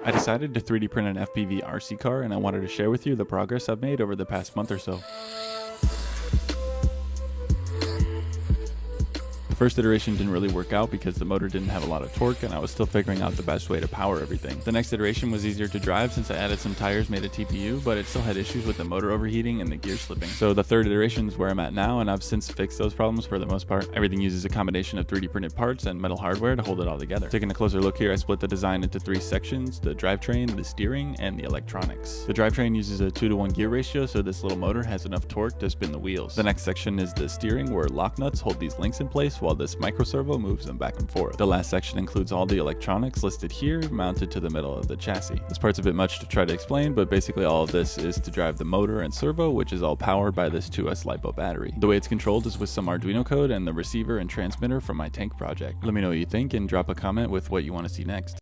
I decided to 3D print an FPV RC car, and I wanted to share with you the progress I've made over the past month or so. The first iteration didn't really work out because the motor didn't have a lot of torque and I was still figuring out the best way to power everything. The next iteration was easier to drive since I added some tires made of TPU, but it still had issues with the motor overheating and the gear slipping. So the third iteration is where I'm at now, and I've since fixed those problems for the most part. Everything uses a combination of 3D printed parts and metal hardware to hold it all together. Taking a closer look here, I split the design into 3 sections: the drivetrain, the steering, and the electronics. The drivetrain uses a 2-to-1 gear ratio, so this little motor has enough torque to spin the wheels. The next section is the steering, where lock nuts hold these links in place while this micro servo moves them back and forth. The last section includes all the electronics listed here, mounted to the middle of the chassis. This part's a bit much to try to explain, but basically all of this is to drive the motor and servo, which is all powered by this 2S LiPo battery. The way it's controlled is with some Arduino code and the receiver and transmitter from my tank project. Let me know what you think and drop a comment with what you want to see next.